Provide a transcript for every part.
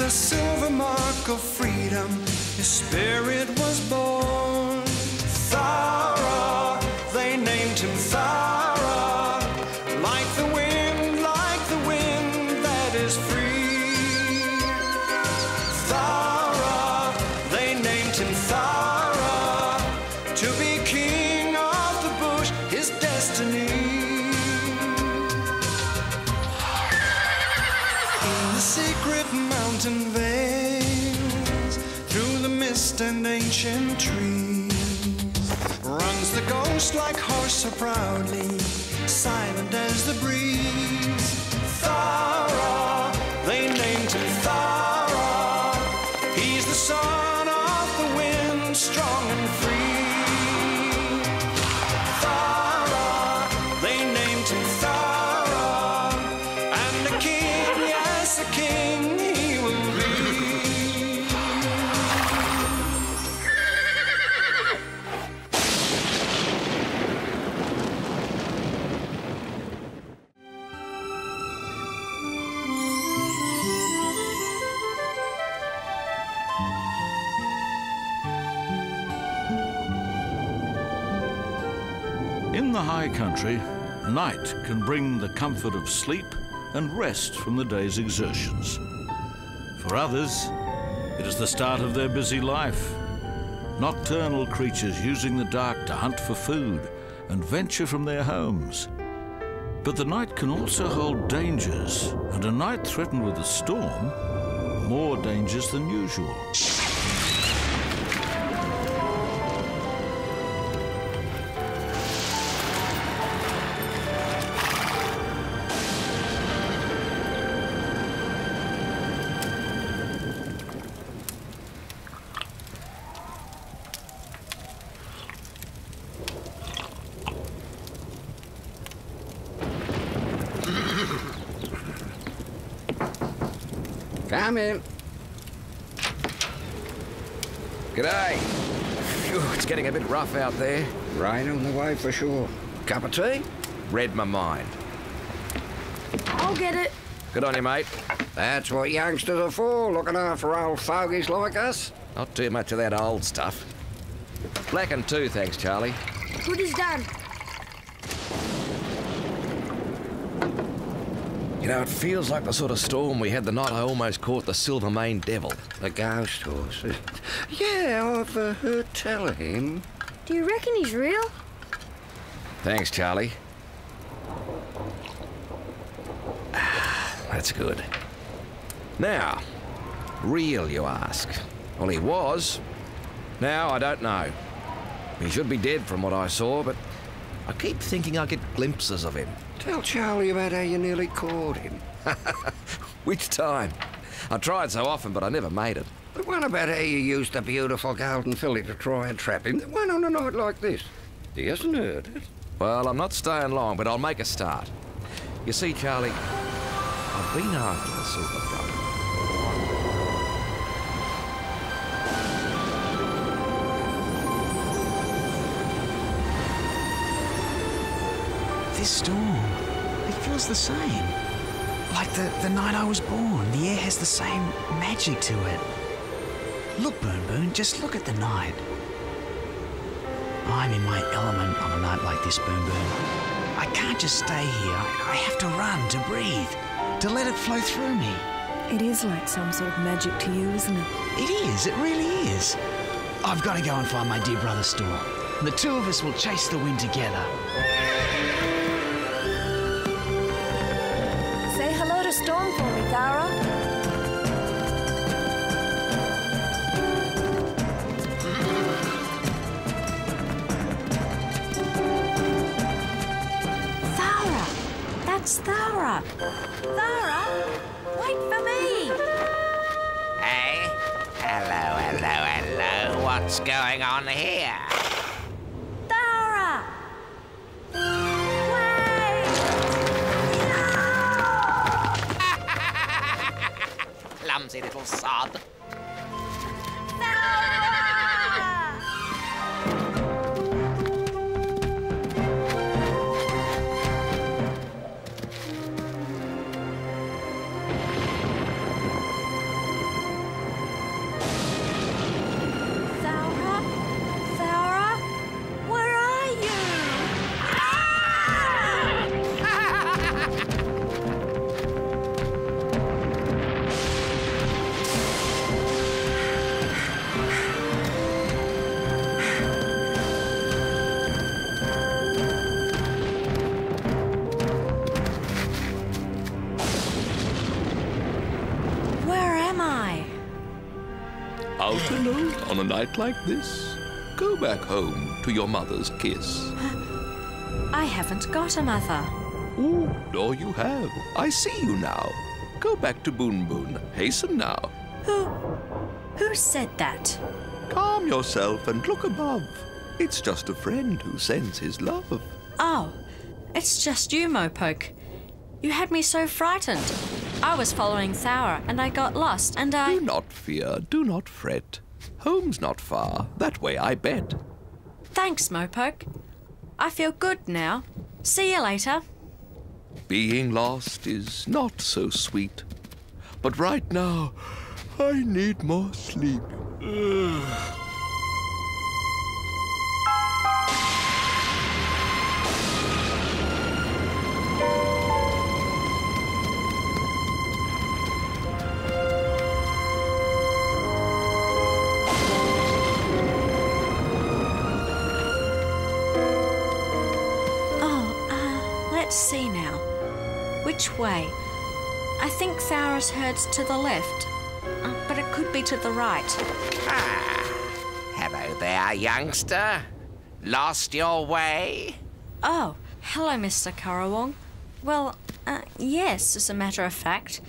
the silver mark of freedom, his spirit was born. Thowra, they named him Thowra, like the wind that is free. Thowra, they named him Thowra, to be king of the bush, his destiny. In the secret mountain vales, through the mist and ancient trees, runs the ghost like horse so proudly, silent as the breeze. Thowra, they named him Thowra, he's the son of the wind, strong and free. Thowra, they named him Thowra, and a king, yes, a king he will be. In the high country, night can bring the comfort of sleep and rest from the day's exertions. For others, it is the start of their busy life. Nocturnal creatures using the dark to hunt for food and venture from their homes. But the night can also hold dangers, and a night threatened with a storm, more dangers than usual. Come in. G'day. Phew, it's getting a bit rough out there. Rain on the way for sure. Cup of tea? Read my mind. I'll get it. Good on you, mate. That's what youngsters are for, looking after old fogies like us. Not too much of that old stuff. Black and two, thanks, Charlie. Good as done. You know, it feels like the sort of storm we had the night I almost caught the silver maned devil. The ghost horse. Yeah, I've heard tell of him. Do you reckon he's real? Thanks, Charlie. That's good. Now, real, you ask? Well, he was. Now, I don't know. He should be dead from what I saw, but I keep thinking I get glimpses of him. Tell Charlie about how you nearly caught him. Which time? I tried so often, but I never made it. The one about how you used the beautiful golden filly to try and trap him. The one on a night like this. He hasn't heard it. Well, I'm not staying long, but I'll make a start. You see, Charlie, I've been after the Silver Brumby. This storm, it feels the same. Like the night I was born. The air has the same magic to it. Look, Boon Boon, just look at the night. I'm in my element on a night like this, Boon Boon. I can't just stay here. I have to run, to breathe, to let it flow through me. It is like some sort of magic to you, isn't it? It is, it really is. I've got to go and find my dear brother Storm. The two of us will chase the wind together. Say hello to Storm for me, Thowra. Thowra! That's Thowra! Thowra, wait for me! Hey? Hello. What's going on here? Thowra! Wait! Clumsy little sod. Out alone on a night like this? Go back home to your mother's kiss. I haven't got a mother. Oh, no, you have. I see you now. Go back to Boon Boon. Hasten now. Who said that? Calm yourself and look above. It's just a friend who sends his love. Oh, it's just you, Mopoke. You had me so frightened. I was following Thowra and I got lost and I... Do not fear, do not fret. Home's not far. That way, I bet. Thanks, Mopoke. I feel good now. See you later. Being lost is not so sweet. But right now, I need more sleep. Let's see now. Which way? I think Thowra's herd's to the left, but it could be to the right. Hello there, youngster. Lost your way? Oh, hello, Mr. Currawong. Well, yes, as a matter of fact.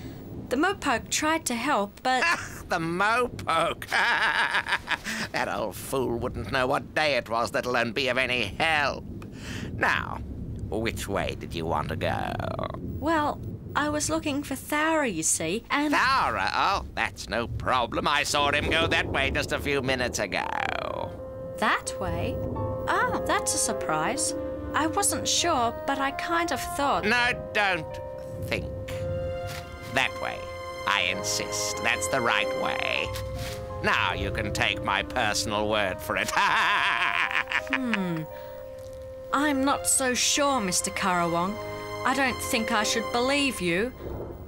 The Mopoke tried to help, but... The Mopoke! That old fool wouldn't know what day it was, let alone be of any help. Now, which way did you want to go? Well, I was looking for Thowra, you see, and... Thowra? Oh, that's no problem. I saw him go that way just a few minutes ago. That way? Oh, that's a surprise. I wasn't sure, but I kind of thought... No, don't think. That way. I insist. That's the right way. Now you can take my personal word for it. I'm not so sure, Mr. Currawong. I don't think I should believe you.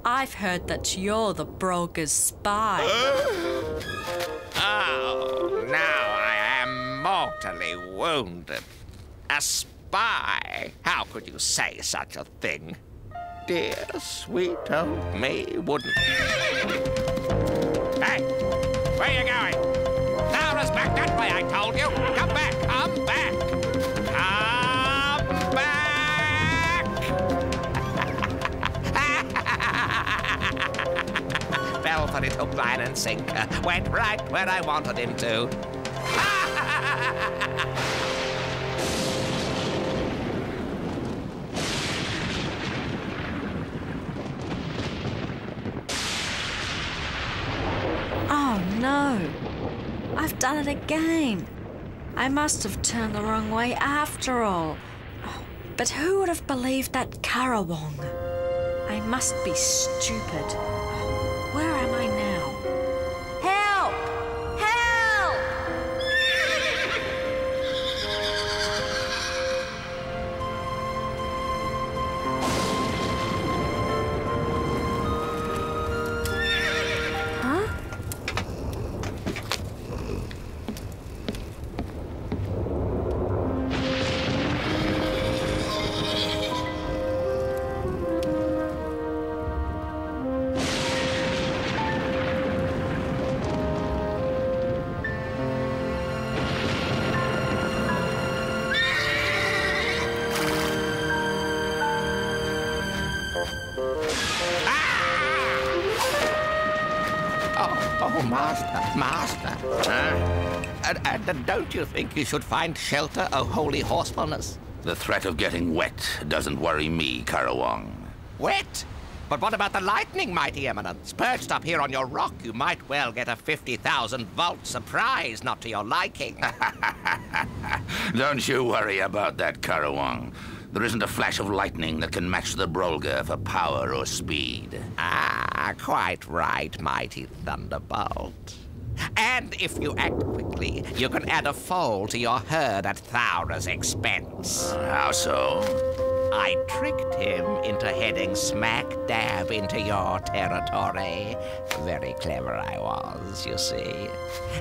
I've heard that you're the Brolga's spy. Oh, now I am mortally wounded. A spy? How could you say such a thing? Dear, sweet old me wouldn't. Hey, where are you going? Thowra's back that way, I told you. Come back, come back. Come back. Fell for it hook, line, and sinker. Went right where I wanted him to. Oh, no. I've done it again. I must have turned the wrong way after all. Oh, but who would have believed that Currawong? I must be stupid. Oh, where am I now? Help! Help! Huh? Oh, Master. And don't you think you should find shelter, O holy horsefulness? The threat of getting wet doesn't worry me, Currawong. Wet? But what about the lightning, mighty eminence? Perched up here on your rock, you might well get a 50,000-volt surprise not to your liking. Don't you worry about that, Currawong. There isn't a flash of lightning that can match the Brolga for power or speed. Ah, quite right, mighty thunderbolt. And if you act quickly, you can add a foal to your herd at Thowra's expense. How so? I tricked him into heading smack dab into your territory. Very clever I was, you see.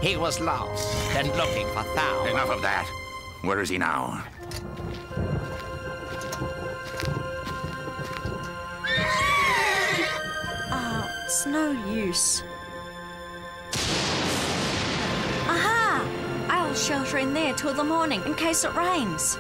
He was lost and looking for Thowra. Enough of that. Where is he now? It's no use. shelter in there till the morning in case it rains.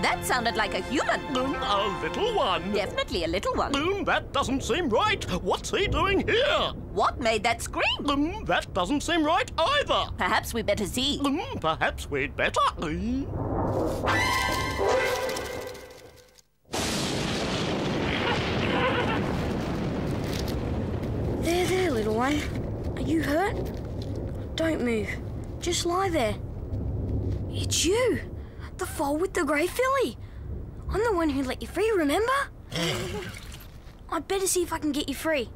That sounded like a human. A little one. Definitely a little one. That doesn't seem right. What's he doing here? What made that scream? That doesn't seem right either. Perhaps we better see. Perhaps we'd better. There, little one. Are you hurt? Don't move. Just lie there. It's you, the foal with the grey filly. I'm the one who let you free, remember? I'd better see if I can get you free.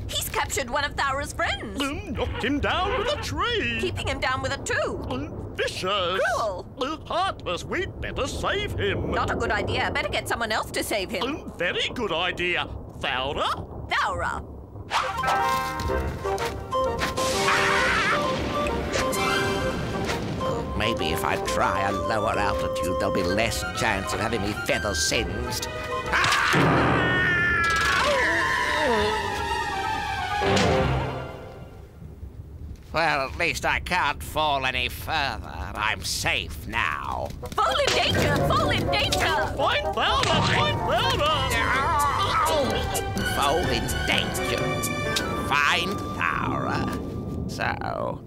He's captured one of Thowra's friends. Knocked him down with a tree. Keeping him down with it too. Vicious. Cruel. Heartless. We'd better save him. Not a good idea. Better get someone else to save him. Very good idea. Thowra? Thowra. Maybe if I try a lower altitude, there'll be less chance of having me feathers singed. Well, at least I can't fall any further. I'm safe now. Foal in danger! Foal in danger! Find Thowra! Find Thowra! Foal in danger. Find Thowra. So,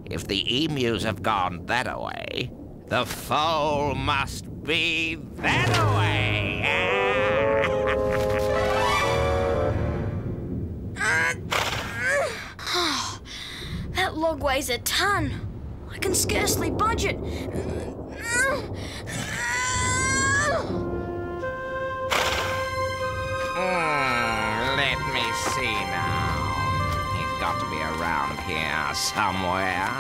if the emus have gone that way, the foal must be that way. That log weighs a ton. I can scarcely budge it. Let me see now. He's got to be around here somewhere.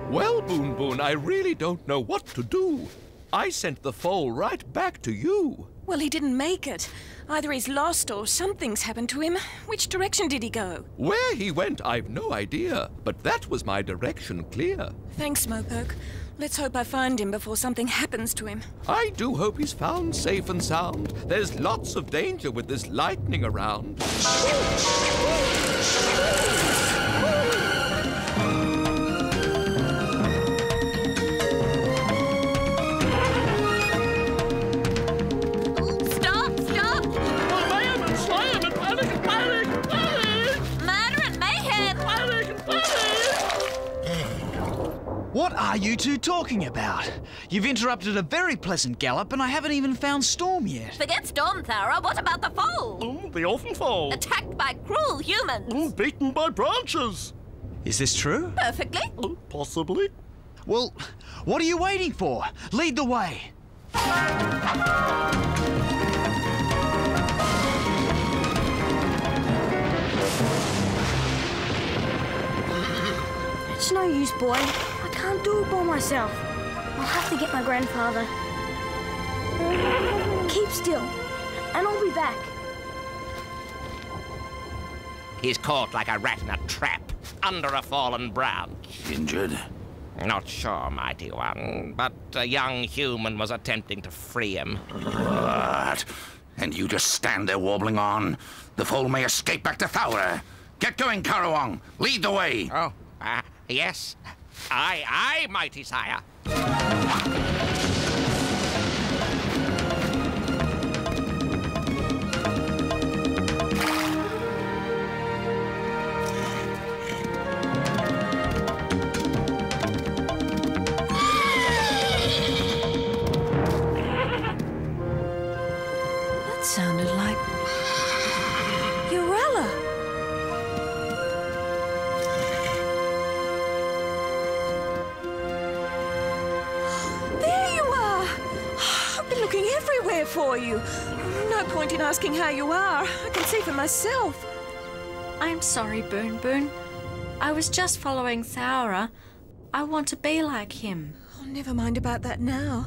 Well, Boon Boon, I really don't know what to do. I sent the foal right back to you. Well, he didn't make it. Either he's lost or something's happened to him. Which direction did he go? Where he went, I've no idea, but that was my direction clear. Thanks, Mopoke. Let's hope I find him before something happens to him. I do hope he's found safe and sound. There's lots of danger with this lightning around. What are you two talking about? You've interrupted a very pleasant gallop and I haven't even found Storm yet. Forget Storm, Thowra. What about the foal? The orphan foal. Attacked by cruel humans. Beaten by branches. Is this true? Perfectly. Possibly. Well, what are you waiting for? Lead the way. It's no use, boy. I can't do it by myself. I'll have to get my grandfather. Keep still, and I'll be back. He's caught like a rat in a trap, under a fallen branch. Injured? Not sure, mighty one, but a young human was attempting to free him. What? And you just stand there warbling on? The foal may escape back to Thowra. Get going, Currawong. Lead the way. Oh, yes. Aye, mighty sire. That sounded like Urella. There there for you. No point in asking how you are. I can see for myself. I'm sorry, Boon Boon. I was just following Thowra. I want to be like him. Oh, never mind about that now.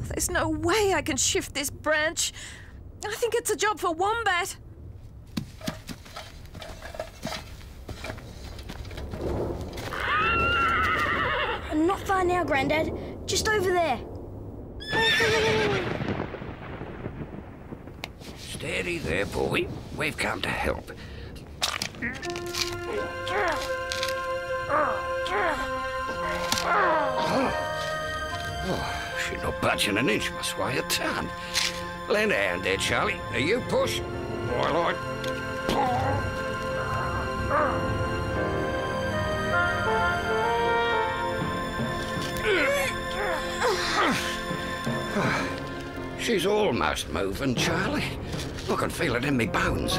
There's no way I can shift this branch. I think it's a job for Wombat. Not far now, Grandad. Just over there. Steady there, boy. We've come to help. Oh, she's not budging an inch. Must weigh a ton. Lend a hand there, Charlie. Now you push. While I... She's almost moving, Charlie. I can feel it in me bones.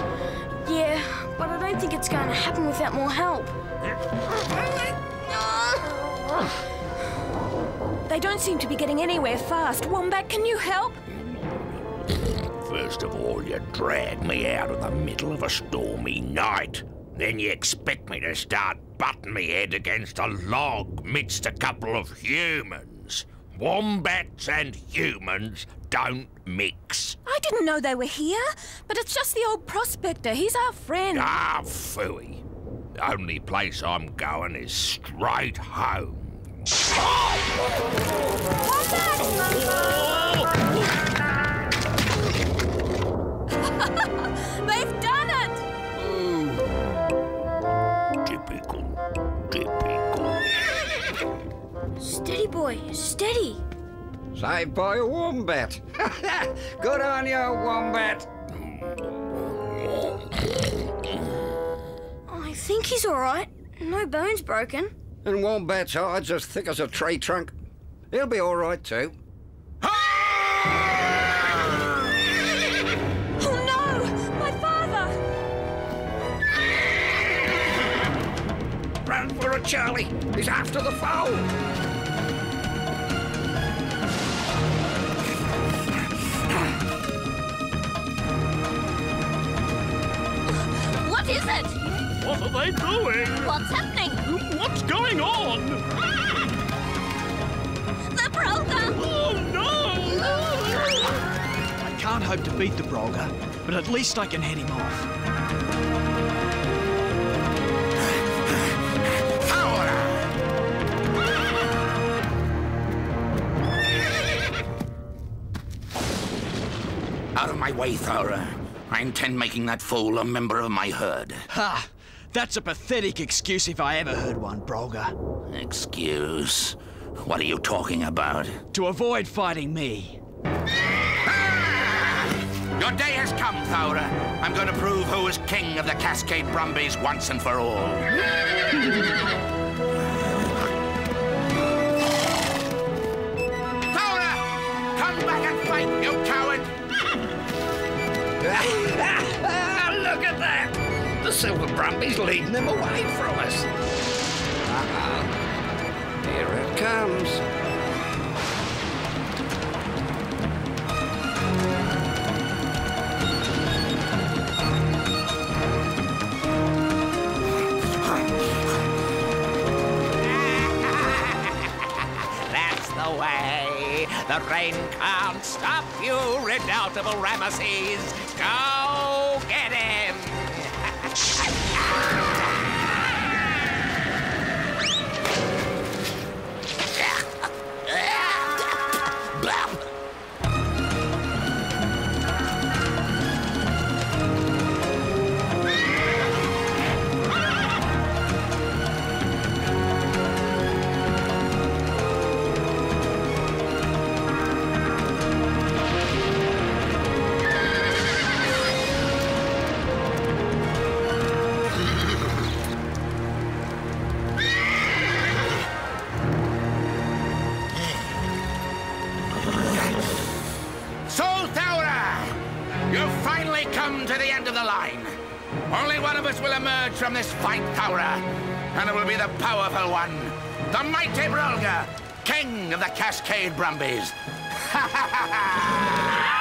Yeah, but I don't think it's going to happen without more help. They don't seem to be getting anywhere fast. Wombat, can you help? First of all, you drag me out of the middle of a stormy night. Then you expect me to start butting me head against a log midst a couple of humans. Wombats and humans don't mix. I didn't know they were here, but it's just the old prospector. He's our friend. Ah, phooey. The only place I'm going is straight home. They've done it! Typical. Steady, boy. Steady. Saved by a wombat. Good on you, wombat. I think he's all right. No bones broken. And wombat's hide's as thick as a tree trunk. He'll be all right, too. Oh, no! My father! Run for it, Charlie. He's after the foal. What is it? What are they doing? What's happening? What's going on? The Brolga! Oh, no! I can't hope to beat the Brolga, but at least I can head him off. Out of my way, Thowra. I intend making that fool a member of my herd. Ha! That's a pathetic excuse if I ever heard one, Brolga. Excuse? What are you talking about? To avoid fighting me. Your day has come, Thowra. I'm going to prove who is king of the Cascade Brumbies once and for all. Thowra! Come back and fight, you coward! Look at that! The Silver Brumby's leading them away from us. Here it comes. That's the way. The rain can't stop you, redoubtable Ramesses. Go get him! To the end of the line. Only one of us will emerge from this fight, Thowra, and it will be the powerful one, the mighty Brolga, king of the Cascade Brumbies. Ha ha ha ha!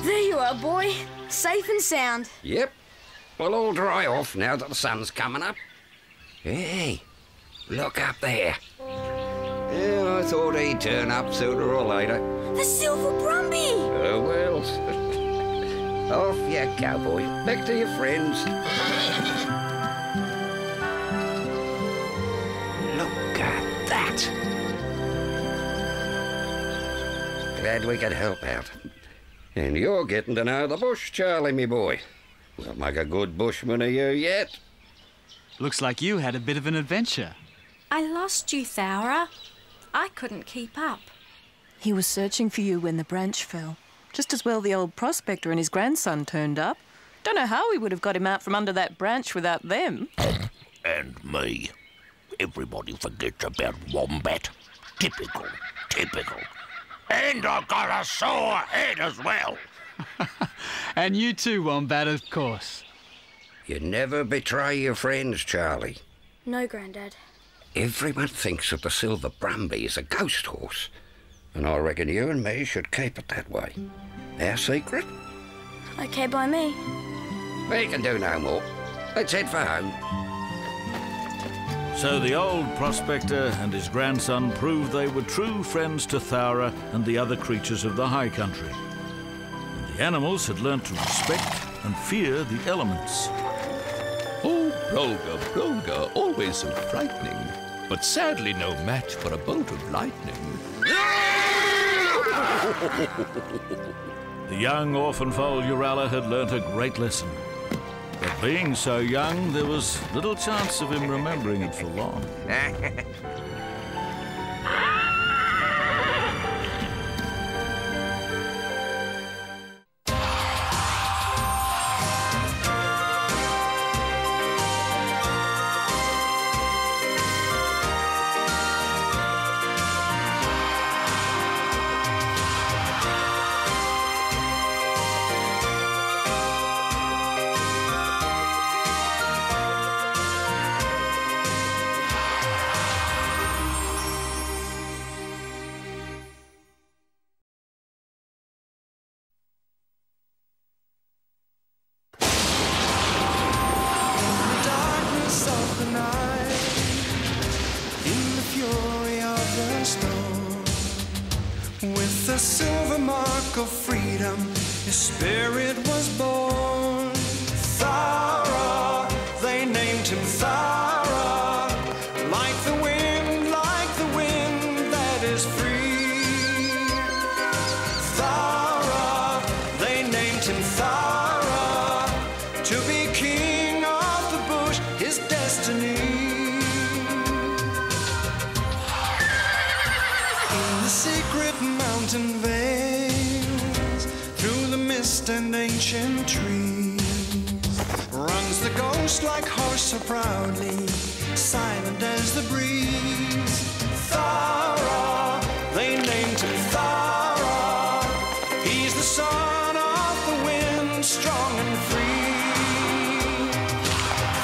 There you are, boy. Safe and sound. Yep. We'll all dry off now that the sun's coming up. Hey, look up there. Yeah, I thought he'd turn up sooner or later. The Silver Brumby! Oh, well. Off you go, boy. Back to your friends. Look at that. Glad we could help out. And you're getting to know the bush, Charlie, me boy. We'll make a good bushman of you yet. Looks like you had a bit of an adventure. I lost you, Thowra. I couldn't keep up. He was searching for you when the branch fell. Just as well the old prospector and his grandson turned up. Don't know how we would have got him out from under that branch without them. And me. Everybody forgets about Wombat. Typical, typical. And I got a sore head as well. And you too, Wombat, of course. You never betray your friends, Charlie. No, Grandad. Everyone thinks that the Silver Brumby is a ghost horse. And I reckon you and me should keep it that way. Our secret? Okay by me. We can do no more. Let's head for home. So the old prospector and his grandson proved they were true friends to Thowra and the other creatures of the high country. And the animals had learnt to respect and fear the elements. Oh, Brolga, always so frightening, but sadly no match for a bolt of lightning. The young orphan foal Urala had learnt a great lesson. But being so young, there was little chance of him remembering it for long. With the silver mark of freedom, his spirit was born. Thowra, they named him Thowra, like the wind that is free. Thowra, they named him Thowra, to be king of the bush, his destiny. In the secret mountain vales, through the mist and ancient trees, runs the ghost like horse so proudly, silent as the breeze. Thowra, they named him Thowra, he's the son of the wind, strong and free.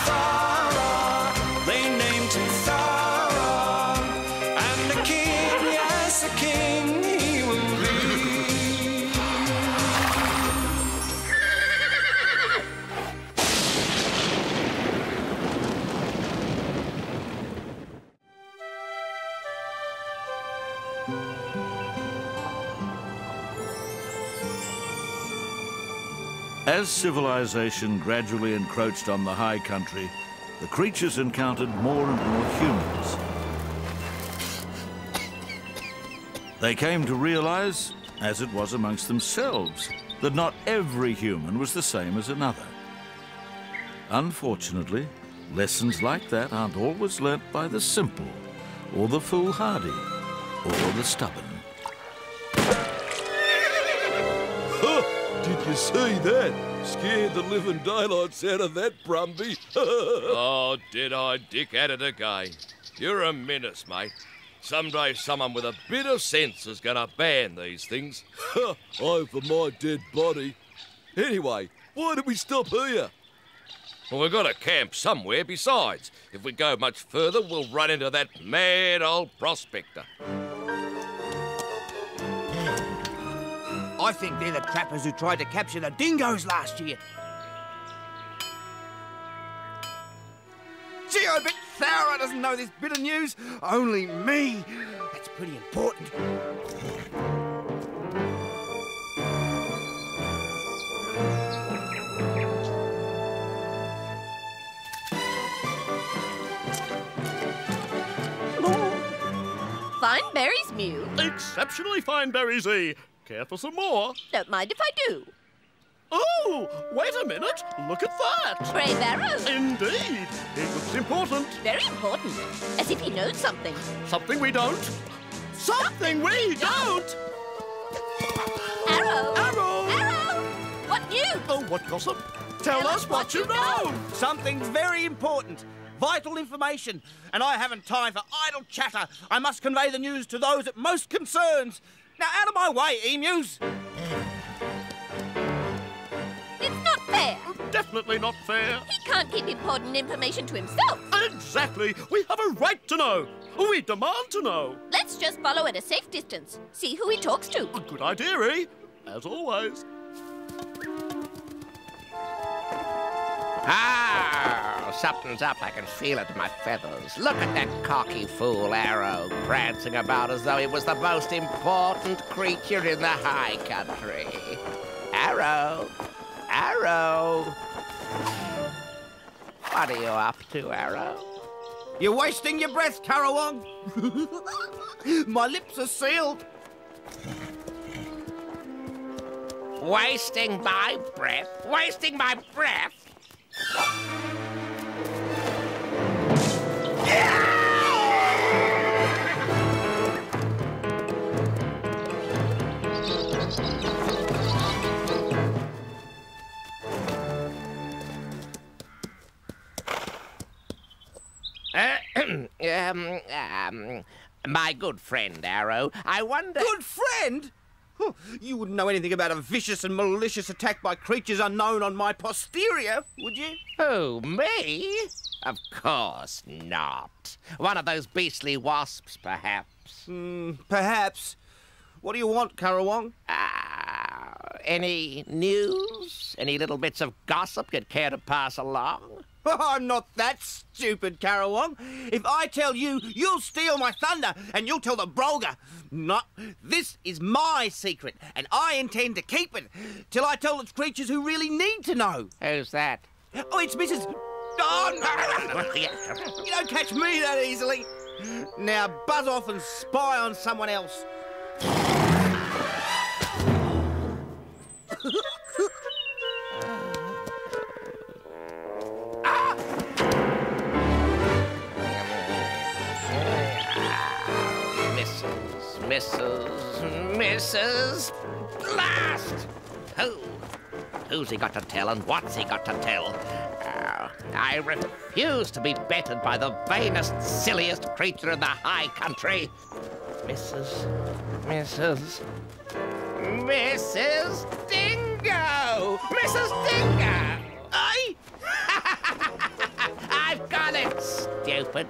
Thowra, they named him Thowra, and the king, yes, a king he will be. As civilization gradually encroached on the high country, the creatures encountered more and more humans. They came to realize, as it was amongst themselves, that not every human was the same as another. Unfortunately, lessons like that aren't always learnt by the simple, or the foolhardy, or the stubborn. Did you see that? Scared the living daylights out of that Brumby. Oh, did I, Dick, at it again. You're a menace, mate. Someday someone with a bit of sense is going to ban these things. Over my dead body. Anyway, why did we stop here? Well, we've got to camp somewhere besides. If we go much further, we'll run into that mad old prospector. I think they're the trappers who tried to capture the dingoes last year. Gee, I bet Thowra doesn't know this bit of news. Only me. That's pretty important. Fine berries, Mew. Exceptionally fine berries, E. Care for some more? Don't mind if I do. Oh, wait a minute. Look at that. Brave arrow. Indeed. It looks important. Very important. As if he knows something. Something we don't. Something we don't. Arrow. Arrow. Arrow. What news? Oh, what gossip? Tell us what you know. Something's very important. Vital information. And I haven't time for idle chatter. I must convey the news to those it most concerns. Now, out of my way, emus. It's not fair. Definitely not fair. He can't keep important information to himself. Exactly. We have a right to know. We demand to know. Let's just follow at a safe distance. See who he talks to. A good idea, eh? As always. Ah, something's up. I can feel it in my feathers. Look at that cocky fool Arrow prancing about as though he was the most important creature in the high country. Arrow! Arrow! What are you up to, Arrow? You're wasting your breath, Currawong. My lips are sealed. Wasting my breath? Wasting my breath? My good friend, Arrow, I wonder... Good friend? You wouldn't know anything about a vicious and malicious attack by creatures unknown on my posterior, would you? Who, me? Of course not. One of those beastly wasps, perhaps. Perhaps. What do you want, Currawong? Any news? Any little bits of gossip you'd care to pass along? I'm not that stupid, Currawong. If I tell you, you'll steal my thunder, and you'll tell the Brolga. No, this is my secret, and I intend to keep it till I tell its creatures who really need to know. Who's that? Oh, it's Mrs. Oh, no! You don't catch me that easily. Now buzz off and spy on someone else. Misses. Blast! Who's he got to tell and what's he got to tell? I refuse to be bettered by the vainest, silliest creature in the high country. Mrs. Dingo! Mrs. Dingo! Aye? I've got it, stupid.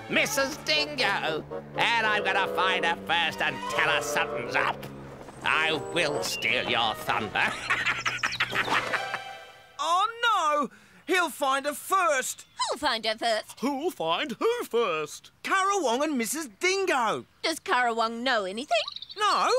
Mrs. Dingo. And I'm gonna find her first and tell her something's up. I will steal your thunder. Oh, no! He'll find her first. Who'll find her first? Who'll find who first? Currawong and Mrs. Dingo. Does Currawong know anything? No,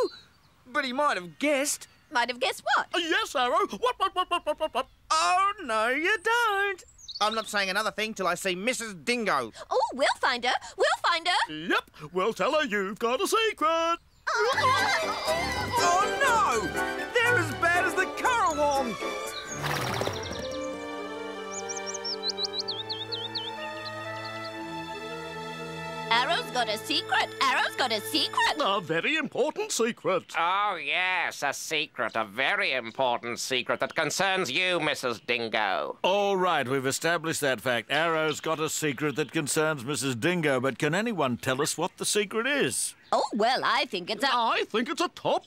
but he might have guessed. Might have guessed what? Yes, Arrow. What? Oh, no, you don't. I'm not saying another thing till I see Mrs. Dingo. Oh, we'll find her. We'll find her. Yep, we'll tell her you've got a secret. Oh, no! They're as bad as the Currawong. Arrow's got a secret. Arrow's got a secret. A very important secret. Oh, yes, a secret. A very important secret that concerns you, Mrs. Dingo. All right, we've established that fact. Arrow's got a secret that concerns Mrs. Dingo, but can anyone tell us what the secret is? Oh, well, I think it's a top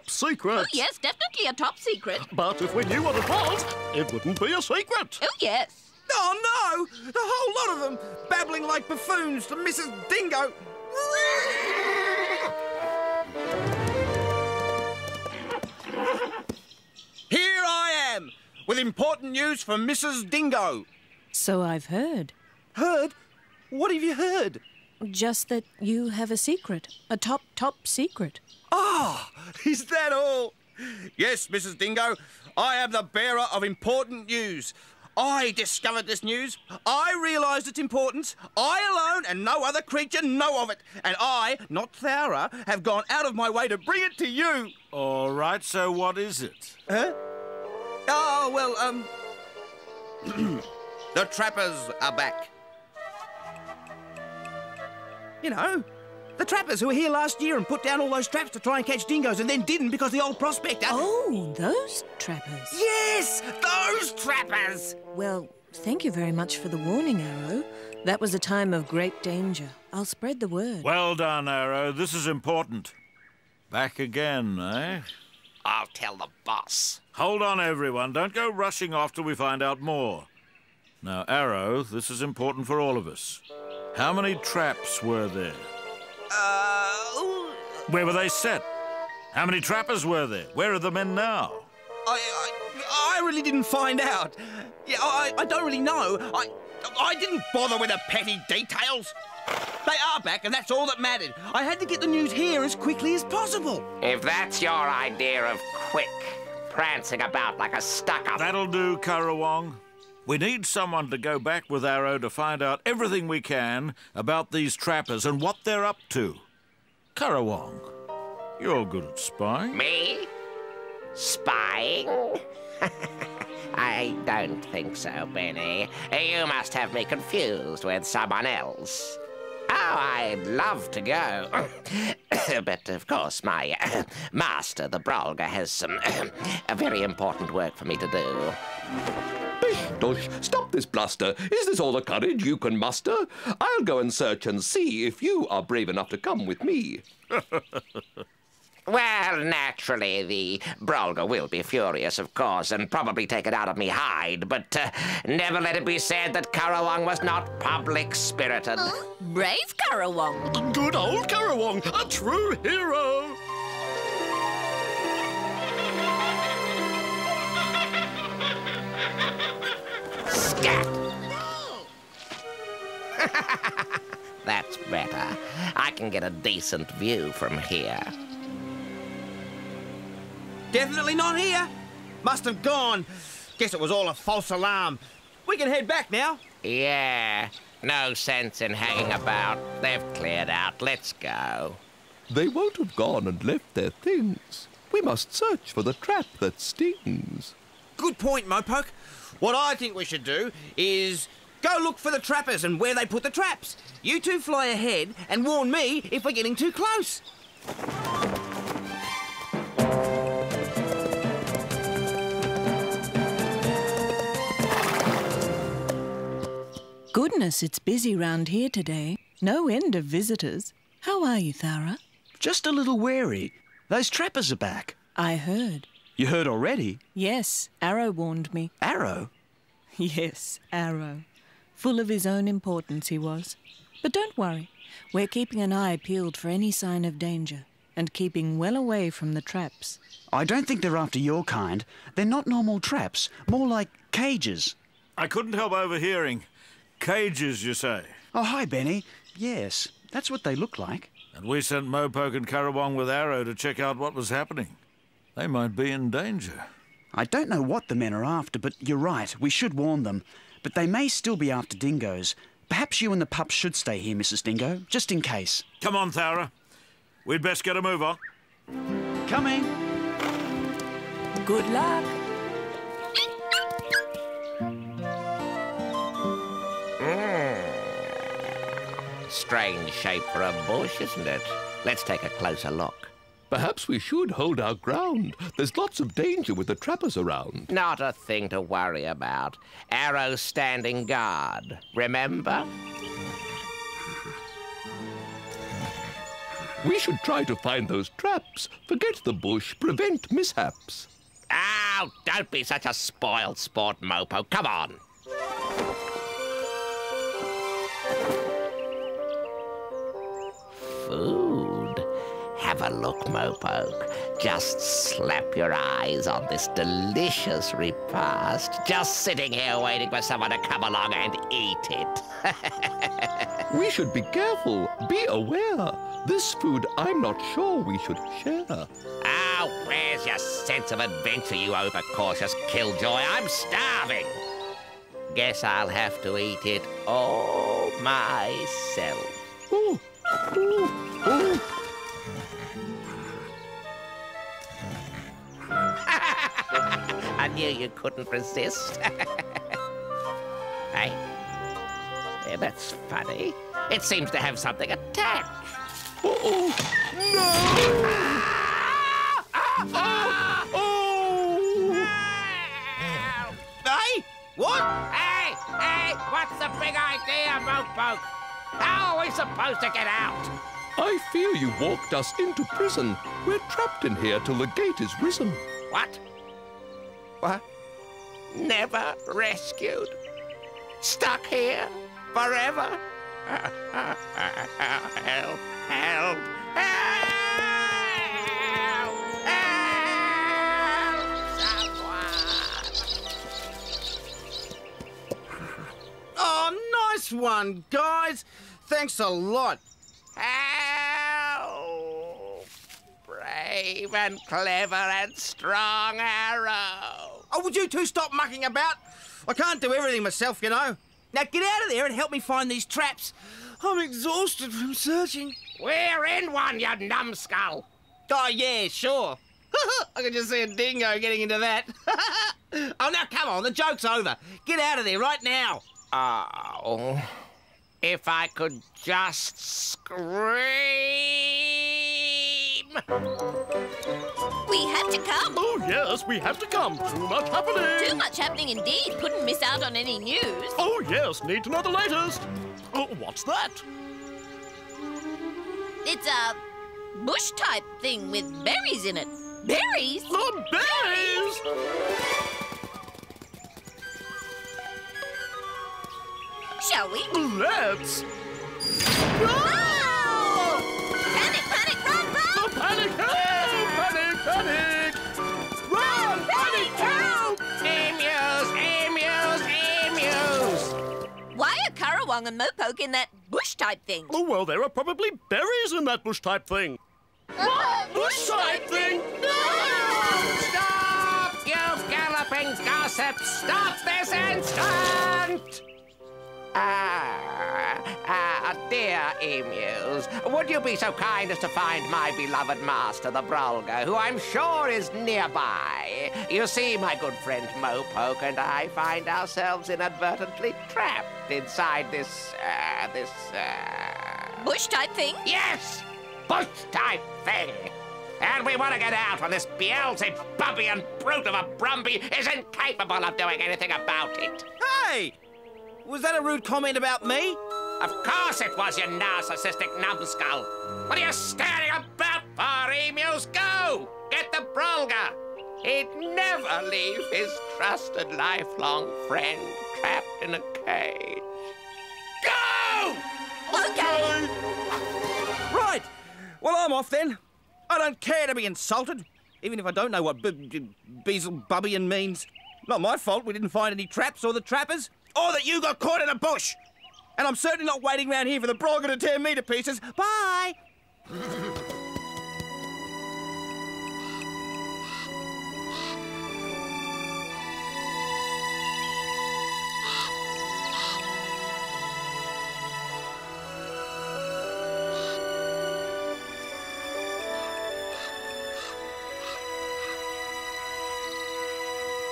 secret. Oh, yes, definitely a top secret. But if we knew what it was, it wouldn't be a secret. Oh, yes. Oh, no! The whole lot of them, babbling like buffoons to Mrs. Dingo. Here I am, with important news from Mrs. Dingo. So I've heard. Heard? What have you heard? Just that you have a secret. A top secret. Ah, is that all? Yes, Mrs. Dingo, I am the bearer of important news. I discovered this news. I realised its importance. I alone and no other creature know of it. And I, not Thowra, have gone out of my way to bring it to you. All right, so what is it? Huh? Oh, well, the trappers are back. You know, the trappers who were here last year and put down all those traps to try and catch dingoes and then didn't because the old prospector... Oh, those trappers. Yes, those trappers! Well, thank you very much for the warning, Arrow. That was a time of great danger. I'll spread the word. Well done, Arrow. This is important. Back again, eh? I'll tell the boss. Hold on, everyone. Don't go rushing off till we find out more. Now, Arrow, this is important for all of us. How many traps were there? Where were they set? How many trappers were there? Where are the men now? I really didn't find out. Yeah, I don't really know. I didn't bother with the petty details. They are back, and that's all that mattered. I had to get the news here as quickly as possible. If that's your idea of quick, prancing about like a stuck-up... That'll do, Currawong. We need someone to go back with Arrow to find out everything we can about these trappers and what they're up to. Currawong, you're good at spying. Me? Spying? I don't think so, Benny. You must have me confused with someone else. Oh, I'd love to go. But, of course, my master, the Brolga, has some very important work for me to do. Dosh, stop this bluster. Is this all the courage you can muster? I'll go and search and see if you are brave enough to come with me. Well, naturally, the Brolga will be furious, of course, and probably take it out of me hide, but never let it be said that Currawong was not public-spirited. Brave Currawong. Good old Currawong, a true hero. Scat! That's better. I can get a decent view from here. Definitely not here. Must have gone. Guess it was all a false alarm. We can head back now. Yeah, no sense in hanging about. They've cleared out. Let's go. They won't have gone and left their things. We must search for the trap that stings. Good point, Mopoke. What I think we should do is go look for the trappers and where they put the traps. You two fly ahead and warn me if we're getting too close. Goodness, it's busy round here today. No end of visitors. How are you, Thowra? Just a little wary. Those trappers are back. I heard. You heard already? Yes, Arrow warned me. Arrow? Yes, Arrow. Full of his own importance he was. But don't worry. We're keeping an eye peeled for any sign of danger and keeping well away from the traps. I don't think they're after your kind. They're not normal traps, more like cages. I couldn't help overhearing. Cages, you say? Oh, hi, Benny. Yes, that's what they look like. And we sent Mopoke and Currawong with Arrow to check out what was happening. They might be in danger. I don't know what the men are after, but you're right. We should warn them. But they may still be after dingoes. Perhaps you and the pups should stay here, Mrs. Dingo, just in case. Come on, Thowra. We'd best get a move on. Coming. Good luck. Strange shape for a bush, isn't it? Let's take a closer look. Perhaps we should hold our ground. There's lots of danger with the trappers around. Not a thing to worry about. Arrow standing guard, remember? We should try to find those traps. Forget the bush, prevent mishaps. Oh, don't be such a spoiled sport, Mopo. Come on. food. Have a look, Mopoke. Just slap your eyes on this delicious repast. Just sitting here waiting for someone to come along and eat it. We should be careful. Be aware. This food I'm not sure we should share. Ah, where's your sense of adventure, you overcautious killjoy? I'm starving. Guess I'll have to eat it all myself. Ooh. Ooh. Ooh. I knew you couldn't resist. Hey, yeah, that's funny. It seems to have something attached. Uh-oh. No! Hey, what? Hey, what's the big idea, Mopoke? How are we supposed to get out? I fear you walked us into prison. We're trapped in here till the gate is risen. What? What? Never rescued? Stuck here? Forever? Help! Help! Help! Help! Someone! Oh, nice one, guys. Thanks a lot. Help! Brave and clever and strong Arrow. Oh, would you two stop mucking about? I can't do everything myself, you know. Now get out of there and help me find these traps. I'm exhausted from searching. We're in one, you numbskull. Oh, yeah, sure. I can just see a dingo getting into that. Oh, now come on, the joke's over. Get out of there right now. Oh, if I could just scream. We had to come. Oh, yes, we have to come. Too much happening. Too much happening indeed. Couldn't miss out on any news. Oh, yes, need to know the latest. Oh, what's that? It's a bush-type thing with berries in it. Berries? Oh, berries! Shall we? Let's. Oh! Panic, panic, run, run! Oh, panic, help! Panic, panic! Run! Panic, help! Emus! Why are Currawong and Mopoke in that bush-type thing? Oh, well, there are probably berries in that bush-type thing. What? Bush-type thing? No! Stop, you galloping gossip! Stop this instant! Dear emus, would you be so kind as to find my beloved master, the Brolga, who I'm sure is nearby? You see, my good friend Mopoke and I find ourselves inadvertently trapped inside this bush-type thing? Yes! Bush-type thing! And we want to get out when this Beelzebubian brute of a Brumby is incapable of doing anything about it. Hey! Was that a rude comment about me? Of course it was, you narcissistic numbskull. What are you staring about for, emus? Go! Get the Brolga! He'd never leave his trusted lifelong friend trapped in a cage. Go! Okay. Right. Well, I'm off then. I don't care to be insulted, even if I don't know what Beelzebubian means. Not my fault we didn't find any traps or the trappers, or that you got caught in a bush. And I'm certainly not waiting around here for the Brolga to tear me to pieces. Bye!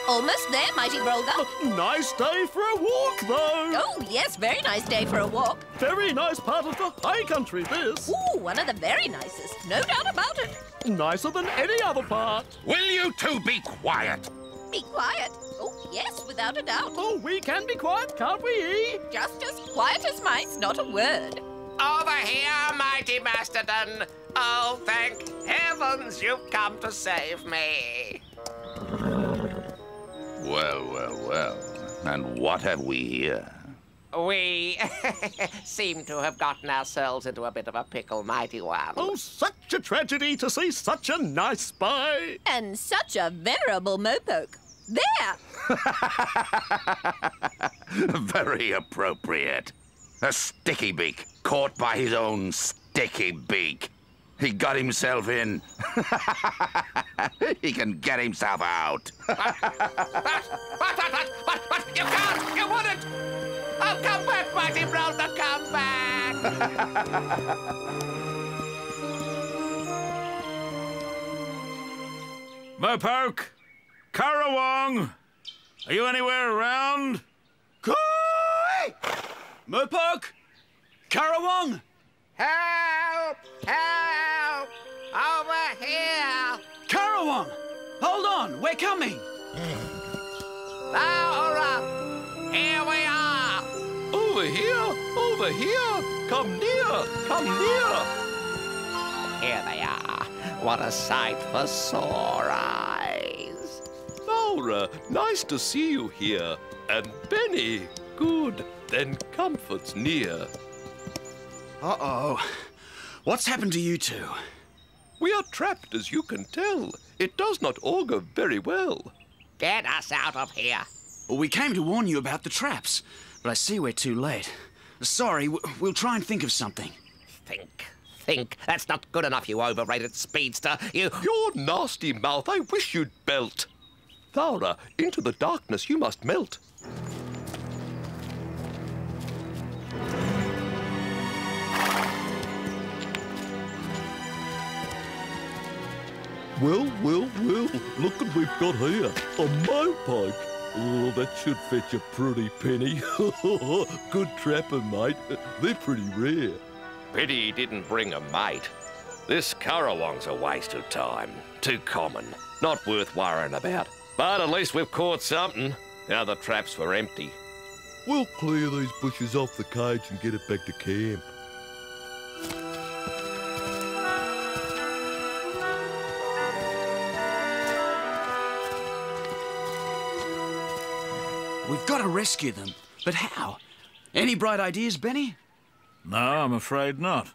Almost there, mighty Brolga. Nice day for a walk, though. Oh, yes, very nice day for a walk. Very nice part of the high country, this. Ooh, one of the very nicest. No doubt about it. Nicer than any other part. Will you two be quiet? Be quiet. Oh, yes, without a doubt. Oh, we can be quiet, can't we? Just as quiet as mice, not a word. Over here, mighty Mastodon. Oh, thank heavens you've come to save me. Well, well, well. And what have we here? We seem to have gotten ourselves into a bit of a pickle, mighty one. Oh, such a tragedy to see such a nice spy. And such a venerable Mopoke. There! Very appropriate. A sticky beak caught by his own sticky beak. He got himself in. He can get himself out. But, you can't! You wouldn't! Oh, come back, mighty brother, come back! Mopoke! Currawong! Are you anywhere around? Koi! Mopoke! Currawong! Help! Help! Over here! Currawong! Hold on, we're coming! Thowra! Here we are! Over here! Over here! Come near! Come near! Here they are. What a sight for sore eyes. Thowra, nice to see you here. And Benny, good. Then comfort's near. Uh-oh. What's happened to you two? We are trapped, as you can tell. It does not augur very well. Get us out of here. Well, we came to warn you about the traps, but I see we're too late. Sorry, we'll try and think of something. Think. That's not good enough, you overrated speedster. You... Your nasty mouth, I wish you'd belt. Thowra, into the darkness you must melt. Well, look what we've got here. A Mopoke. Oh, that should fetch a pretty penny. Good trapper, mate. They're pretty rare. Pity he didn't bring a mate. This Currawong's a waste of time. Too common. Not worth worrying about. But at least we've caught something. Now the traps were empty. We'll clear these bushes off the cage and get it back to camp. We've got to rescue them, but how? Any bright ideas, Benny? No, I'm afraid not.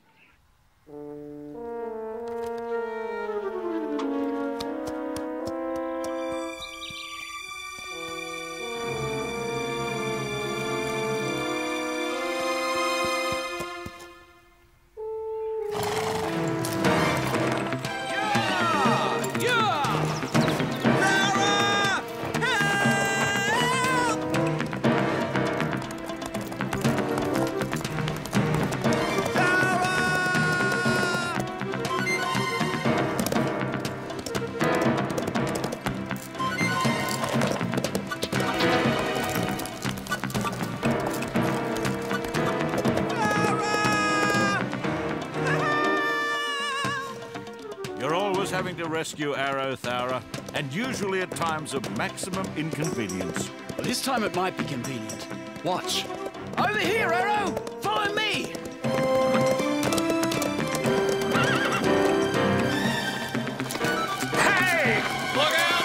Having to rescue Arrow, Thowra, and usually at times of maximum inconvenience. Well, this time it might be convenient. Watch. Over here, Arrow! Follow me! Hey! Look out,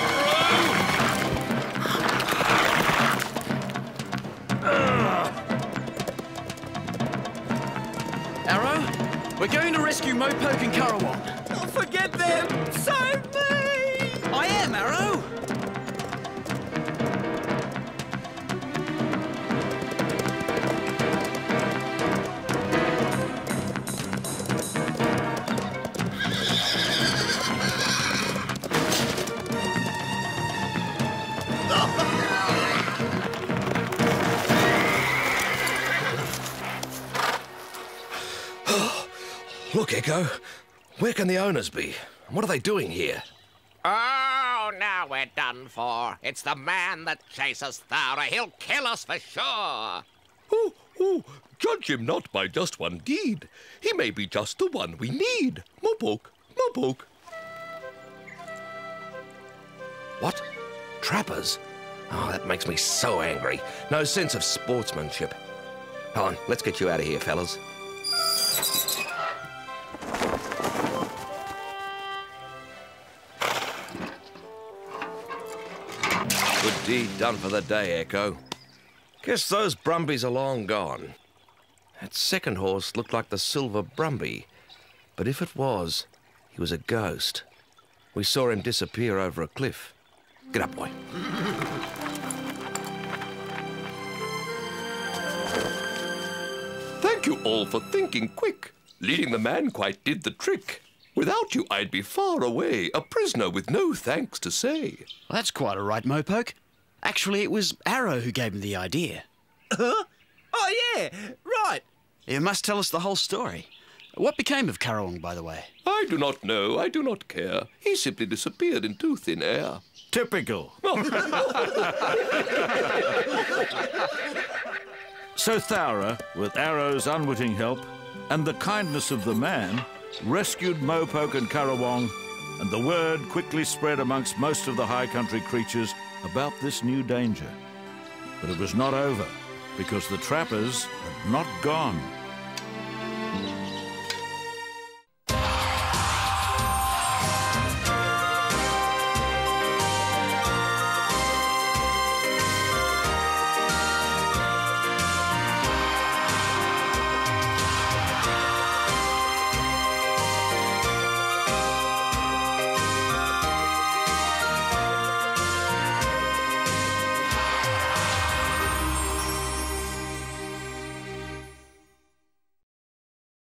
Arrow, we're going to rescue Mopoke and Currawong. Forget them! Save me! I am, Arrow! Look, Echo. Where can the owners be? What are they doing here? Oh, now we're done for. It's the man that chases Thowra. He'll kill us for sure. Oh, judge him not by just one deed. He may be just the one we need. Mopoke. What? Trappers? Oh, that makes me so angry. No sense of sportsmanship. Come on, let's get you out of here, fellas. Good deed done for the day, Echo. Guess those Brumbies are long gone. That second horse looked like the Silver Brumby, but if it was, he was a ghost. We saw him disappear over a cliff. Get up, boy. Thank you all for thinking quick. Leading the man quite did the trick. Without you, I'd be far away, a prisoner with no thanks to say. Well, that's quite all right, Mopoke. Actually, it was Arrow who gave me the idea. Huh? Oh, yeah, right. You must tell us the whole story. What became of Currawong, by the way? I do not know, I do not care. He simply disappeared into thin air. Typical. So Thowra, with Arrow's unwitting help and the kindness of the man, rescued Mopoke and Currawong, and the word quickly spread amongst most of the high country creatures about this new danger. But it was not over, because the trappers had not gone.